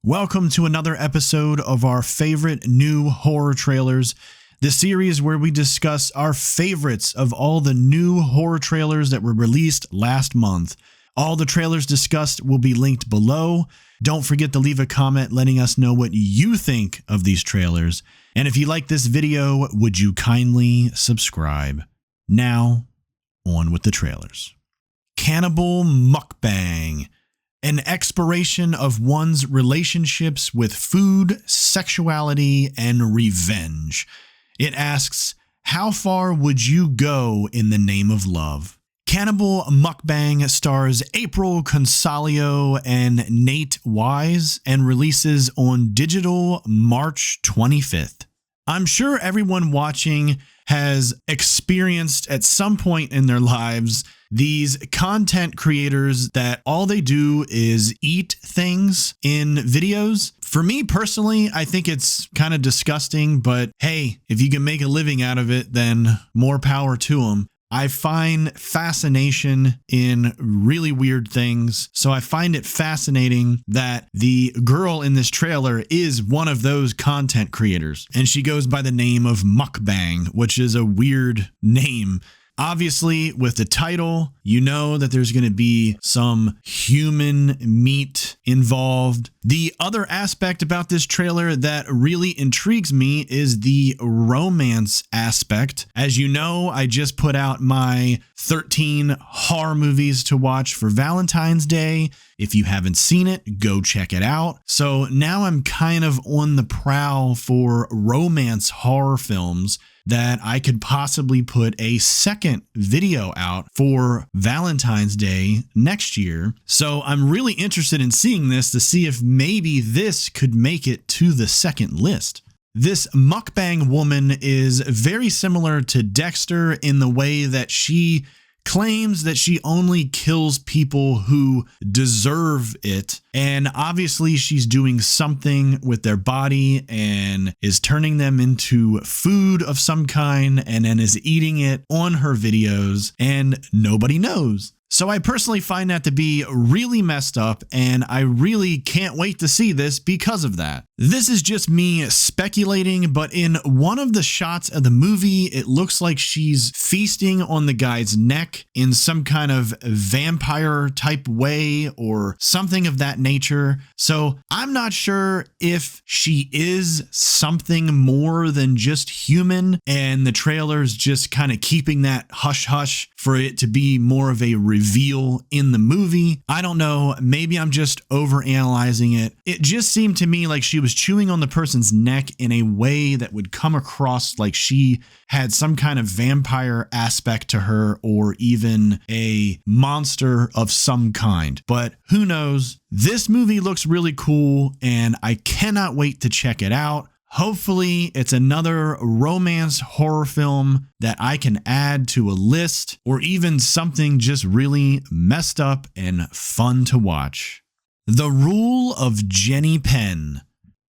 Welcome to another episode of our favorite new horror trailers, the series where we discuss our favorites of all the new horror trailers that were released last month. All the trailers discussed will be linked below. Don't forget to leave a comment letting us know what you think of these trailers. And if you like this video, would you kindly subscribe? Now, on with the trailers. Cannibal Mukbang. An exploration of one's relationships with food, sexuality, and revenge. It asks, how far would you go in the name of love? Cannibal Mukbang stars April Consolio and Nate Wise and releases on digital March 25th. I'm sure everyone watching has experienced at some point in their lives these content creators that all they do is eat things in videos. For me personally, I think it's kind of disgusting, but hey, if you can make a living out of it, then more power to them. I find fascination in really weird things, so I find it fascinating that the girl in this trailer is one of those content creators, and she goes by the name of Mukbang, which is a weird name. Obviously, with the title, you know that there's going to be some human meat involved. The other aspect about this trailer that really intrigues me is the romance aspect. As you know, I just put out my 13 horror movies to watch for Valentine's Day. If you haven't seen it, go check it out. So now I'm kind of on the prowl for romance horror films that I could possibly put a second video out for Valentine's Day next year. So I'm really interested in seeing this to see if maybe this could make it to the second list. This mukbang woman is very similar to Dexter in the way that she claims that she only kills people who deserve it. And obviously she's doing something with their body and is turning them into food of some kind and then is eating it on her videos and nobody knows. So I personally find that to be really messed up, and I really can't wait to see this because of that. This is just me speculating, but in one of the shots of the movie, it looks like she's feasting on the guy's neck in some kind of vampire type way or something of that nature. So I'm not sure if she is something more than just human, and the trailer's just kind of keeping that hush hush for it to be more of a reveal in the movie. I don't know. Maybe I'm just overanalyzing it. It just seemed to me like she was chewing on the person's neck in a way that would come across like she had some kind of vampire aspect to her or even a monster of some kind. But who knows? This movie looks really cool and I cannot wait to check it out. Hopefully it's another romance horror film that I can add to a list, or even something just really messed up and fun to watch. The Rule of Jenny Penn.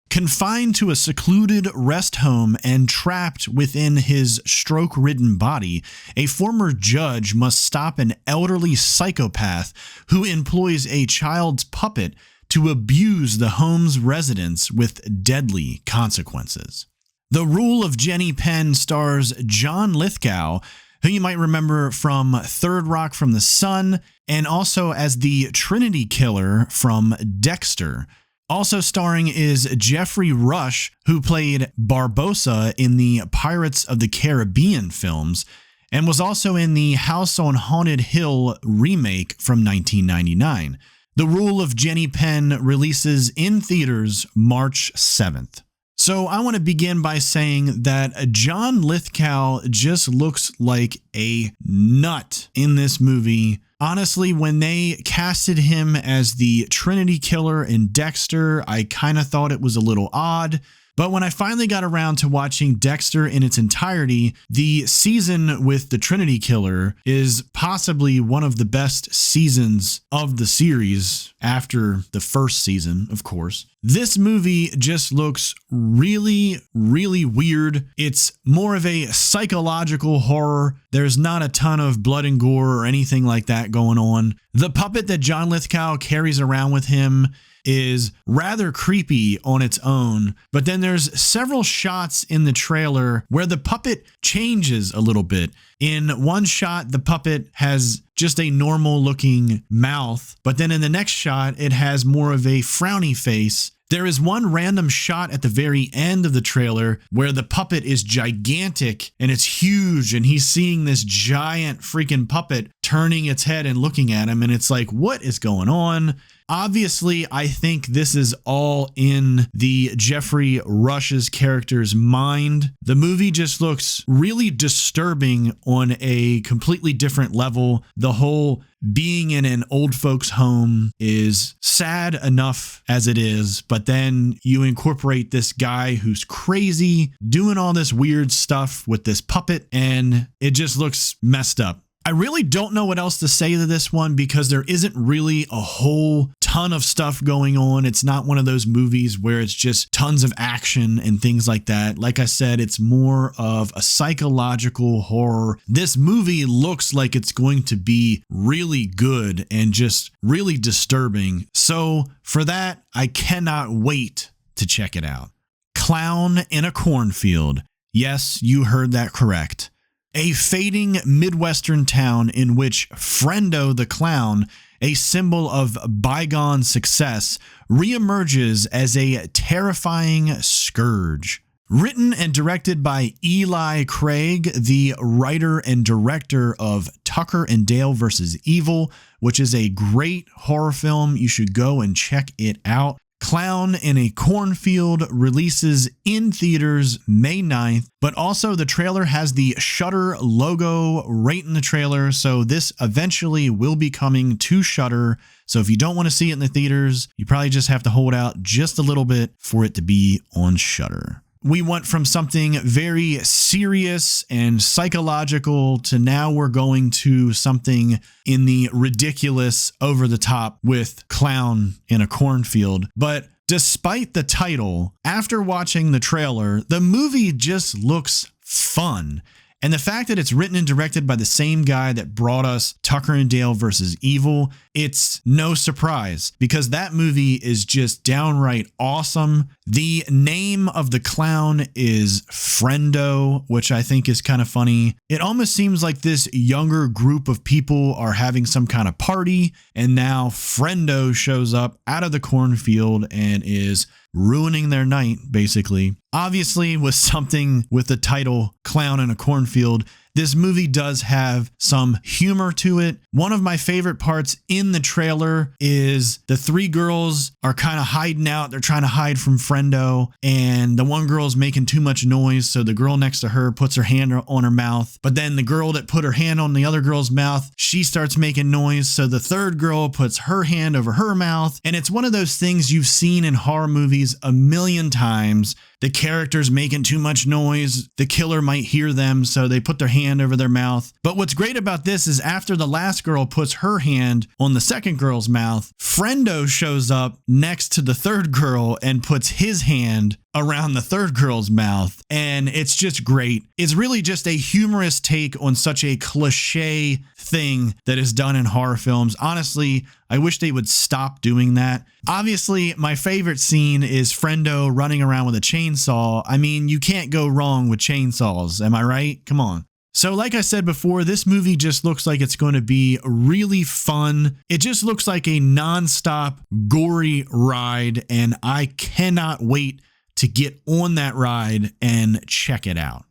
Confined to a secluded rest home and trapped within his stroke-ridden body, a former judge must stop an elderly psychopath who employs a child's puppet to abuse the home's residents with deadly consequences. The Rule of Jenny Penn stars John Lithgow, who you might remember from Third Rock from the Sun, and also as the Trinity Killer from Dexter. Also starring is Jeffrey Rush, who played Barbossa in the Pirates of the Caribbean films, and was also in the House on Haunted Hill remake from 1999. The Rule of Jenny Penn releases in theaters March 7th. So I want to begin by saying that John Lithgow just looks like a nut in this movie. Honestly, when they casted him as the Trinity Killer in Dexter, I kind of thought it was a little odd. But when I finally got around to watching Dexter in its entirety, the season with the Trinity Killer is possibly one of the best seasons of the series after the first season, of course. This movie just looks really, really weird. It's more of a psychological horror. There's not a ton of blood and gore or anything like that going on. The puppet that John Lithgow carries around with him is rather creepy on its own, but then there's several shots in the trailer where the puppet changes a little bit. In one shot, the puppet has just a normal looking mouth, but then in the next shot, it has more of a frowny face. There is one random shot at the very end of the trailer where the puppet is gigantic and it's huge, and he's seeing this giant freaking puppet turning its head and looking at him, and it's like, what is going on? Obviously, I think this is all in the Jeffrey Rush's character's mind. The movie just looks really disturbing on a completely different level. The whole being in an old folks' home is sad enough as it is, but then you incorporate this guy who's crazy, doing all this weird stuff with this puppet, and it just looks messed up. I really don't know what else to say to this one because there isn't really a whole ton of stuff going on. It's not one of those movies where it's just tons of action and things like that. Like I said, it's more of a psychological horror. This movie looks like it's going to be really good and just really disturbing. So for that, I cannot wait to check it out. Clown in a Cornfield. Yes, you heard that correct. A fading Midwestern town in which Friendo the clown, a symbol of bygone success, reemerges as a terrifying scourge. Written and directed by Eli Craig, the writer and director of Tucker and Dale vs. Evil, which is a great horror film. You should go and check it out. Clown in a Cornfield releases in theaters May 9th, but also the trailer has the Shudder logo right in the trailer, so this eventually will be coming to Shudder. So if you don't want to see it in the theaters, you probably just have to hold out just a little bit for it to be on Shudder. We went from something very serious and psychological to now we're going to something in the ridiculous, over the top with Clown in a Cornfield. But despite the title, after watching the trailer, the movie just looks fun. And the fact that it's written and directed by the same guy that brought us Tucker and Dale vs. Evil, it's no surprise because that movie is just downright awesome. The name of the clown is Friendo, which I think is kind of funny. It almost seems like this younger group of people are having some kind of party, and now Friendo shows up out of the cornfield and is ruining their night, basically. Obviously, with something with the title Clown in a Cornfield, this movie does have some humor to it. One of my favorite parts in the trailer is the three girls are kind of hiding out. They're trying to hide from Friendo, and the one girl's making too much noise, so the girl next to her puts her hand on her mouth. But then the girl that put her hand on the other girl's mouth, she starts making noise, so the third girl puts her hand over her mouth. And it's one of those things you've seen in horror movies a million times. The character's making too much noise. The killer might hear them, so they put their hand over their mouth. But what's great about this is after the last girl puts her hand on the second girl's mouth, Friendo shows up next to the third girl and puts his hand around the third girl's mouth. And it's just great. It's really just a humorous take on such a cliche thing that is done in horror films. Honestly, I wish they would stop doing that. Obviously, my favorite scene is Friendo running around with a chainsaw. I mean, you can't go wrong with chainsaws. Am I right? Come on. So like I said before, this movie just looks like it's going to be really fun. It just looks like a nonstop gory ride, and I cannot wait to get on that ride and check it out.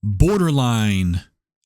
Borderline.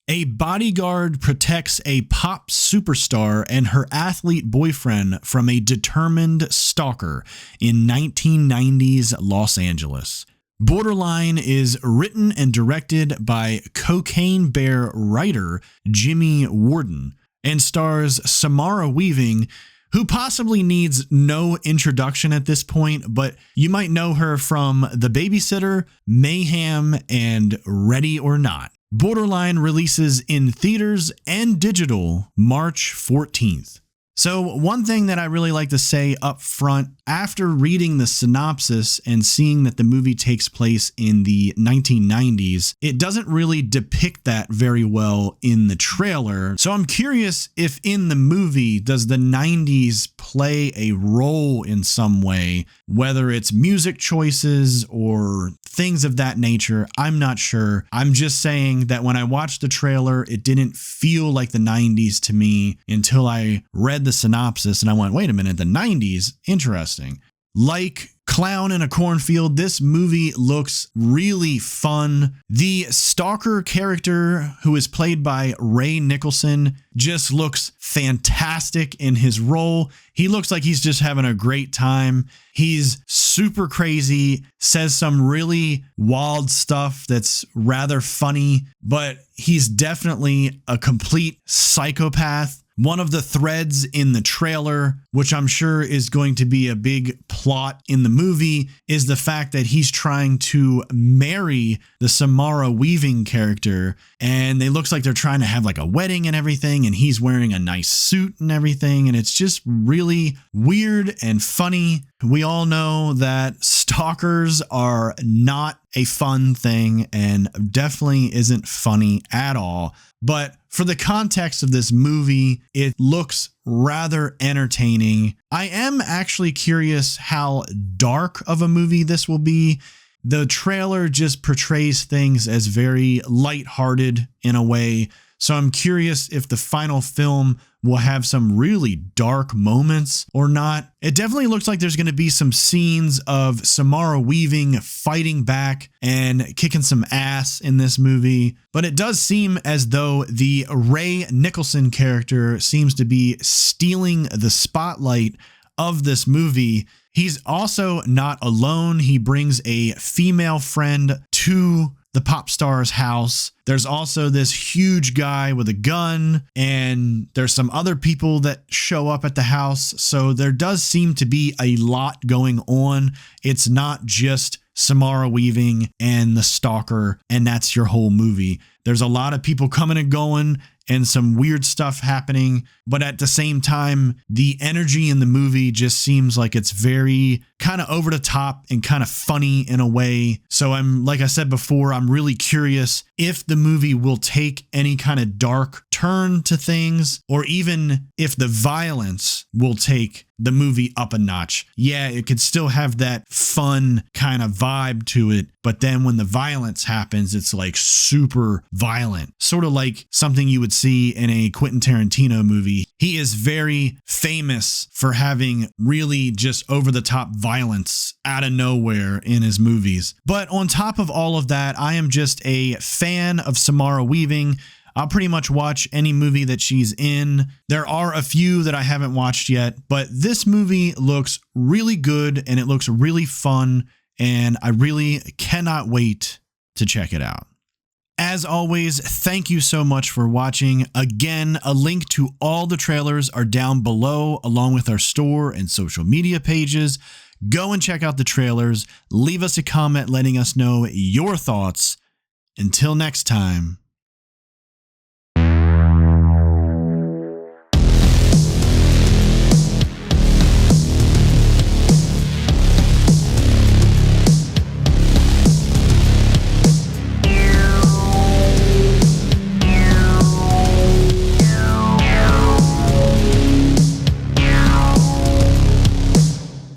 A bodyguard protects a pop superstar and her athlete boyfriend from a determined stalker in 1990s Los Angeles. Borderline is written and directed by Cocaine Bear writer Jimmy Warden and stars Samara Weaving, who possibly needs no introduction at this point, but you might know her from The Babysitter, Mayhem, and Ready or Not. Borderline releases in theaters and digital March 14th. So one thing that I really like to say up front, after reading the synopsis and seeing that the movie takes place in the 1990s, it doesn't really depict that very well in the trailer. So I'm curious if in the movie, does the 90s play a role in some way, whether it's music choices or things of that nature. I'm not sure. I'm just saying that when I watched the trailer, it didn't feel like the 90s to me until I read the synopsis and I went, wait a minute, the 90s? Interesting. Like Clown in a Cornfield, this movie looks really fun. The stalker character, who is played by Ray Nicholson, just looks fantastic in his role. He looks like he's just having a great time. He's super crazy, says some really wild stuff that's rather funny, but he's definitely a complete psychopath. One of the threads in the trailer, which I'm sure is going to be a big plot in the movie, is the fact that he's trying to marry the Samara Weaving character. And it looks like they're trying to have like a wedding and everything. And he's wearing a nice suit and everything. And it's just really weird and funny. We all know that stalkers are not a fun thing and definitely isn't funny at all. But for the context of this movie, it looks rather entertaining. I am actually curious how dark of a movie this will be. The trailer just portrays things as very lighthearted in a way. So I'm curious if the final film will have some really dark moments or not. It definitely looks like there's going to be some scenes of Samara Weaving fighting back and kicking some ass in this movie. But it does seem as though the Ray Nicholson character seems to be stealing the spotlight of this movie. He's also not alone. He brings a female friend to the pop star's house. There's also this huge guy with a gun, and there's some other people that show up at the house. So there does seem to be a lot going on. It's not just Samara Weaving and the stalker, and that's your whole movie. There's a lot of people coming and going and some weird stuff happening, but at the same time, the energy in the movie just seems like it's very kind of over the top and kind of funny in a way. So like I said before, I'm really curious if the movie will take any kind of dark turn to things, or even if the violence will take the movie up a notch. Yeah, it could still have that fun kind of vibe to it, but then when the violence happens, it's like super violent, sort of like something you would see in a Quentin Tarantino movie. He is very famous for having really just over the top violence out of nowhere in his movies. But on top of all of that, I am just a fan of Samara Weaving. I'll pretty much watch any movie that she's in. There are a few that I haven't watched yet, but this movie looks really good and it looks really fun, and I really cannot wait to check it out. As always, thank you so much for watching. Again, a link to all the trailers are down below, along with our store and social media pages. Go and check out the trailers. Leave us a comment letting us know your thoughts. Until next time.